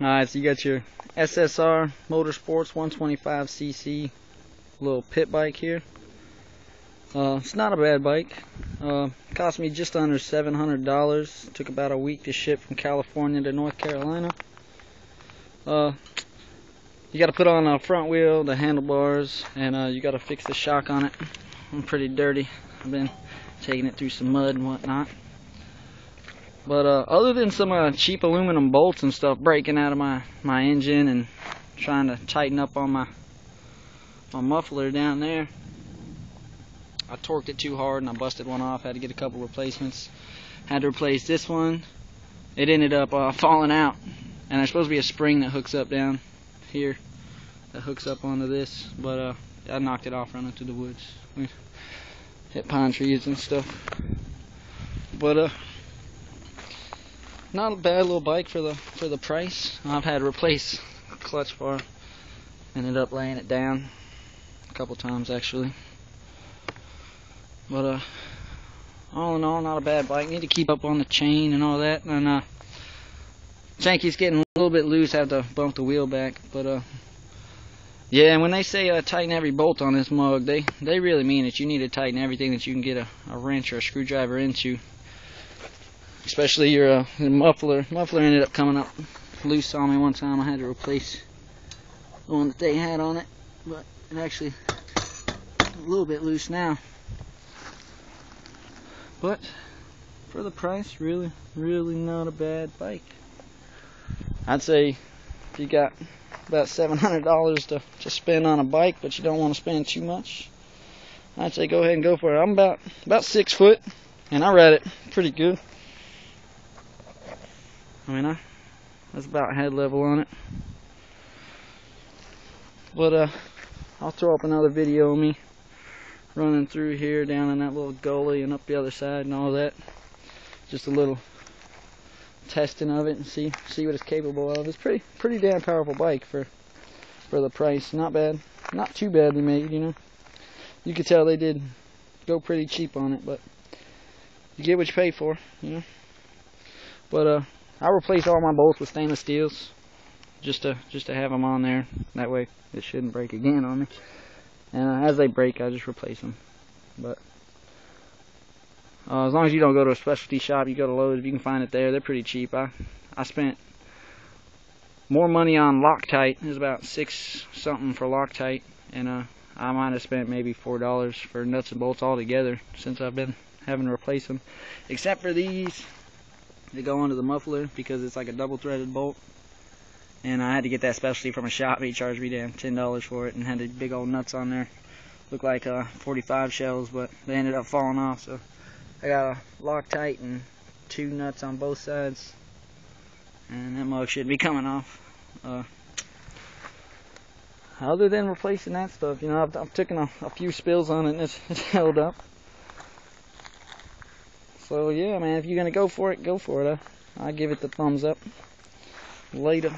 Alright, so you got your SSR Motorsports 125cc little pit bike here. It's not a bad bike. Cost me just under $700. Took about a week to ship from California to North Carolina. You got to put on a front wheel, the handlebars, and you got to fix the shock on it. I'm pretty dirty. I've been taking it through some mud and whatnot. But other than some cheap aluminum bolts and stuff breaking out of my engine and trying to tighten up on my muffler down there, I torqued it too hard and I busted one off. Had to get a couple replacements. Had to replace this one. It ended up falling out, and there's supposed to be a spring that hooks up down here that hooks up onto this, but I knocked it off running through the woods. We hit pine trees and stuff. But not a bad little bike for the price. I've had to replace clutch bar. Ended up laying it down a couple times actually. But all in all, not a bad bike. Need to keep up on the chain and all that. And chain keeps getting a little bit loose. Have to bump the wheel back. But yeah, and when they say tighten every bolt on this mug, they really mean it. You need to tighten everything that you can get a wrench or a screwdriver into. Especially your muffler. Muffler ended up coming up loose on me one time. I had to replace the one that they had on it, but it actually a little bit loose now. But for the price, really not a bad bike. I'd say if you got about $700 to spend on a bike, but you don't want to spend too much, I'd say go ahead and go for it. I'm about 6 foot, and I ride it pretty good. I mean, that's about head level on it. But I'll throw up another video of me running through here, down in that little gully and up the other side and all that. Just a little testing of it and see what it's capable of. It's pretty damn powerful bike for the price. Not bad, not too badly made, you know. You could tell they did go pretty cheap on it, but you get what you pay for, you know. But I replaced all my bolts with stainless steels just to have them on there. That way it shouldn't break again on me. And as they break, I just replace them. But as long as you don't go to a specialty shop, you go to Lowe's, if you can find it there, they're pretty cheap. I spent more money on Loctite. It was about $6 something for Loctite, and I might have spent maybe $4 for nuts and bolts altogether since I've been having to replace them. Except for these. They go onto the muffler because it's like a double threaded bolt, and I had to get that specialty from a shop. He charged me damn $10 for it and had the big old nuts on there. Looked like 45 shells, but they ended up falling off, so I got a Loctite and 2 nuts on both sides, and that mug should be coming off. Other than replacing that stuff, you know, I've taken a few spills on it and it's held up. So yeah, man, if you're gonna go for it, go for it. I give it the thumbs up. Later.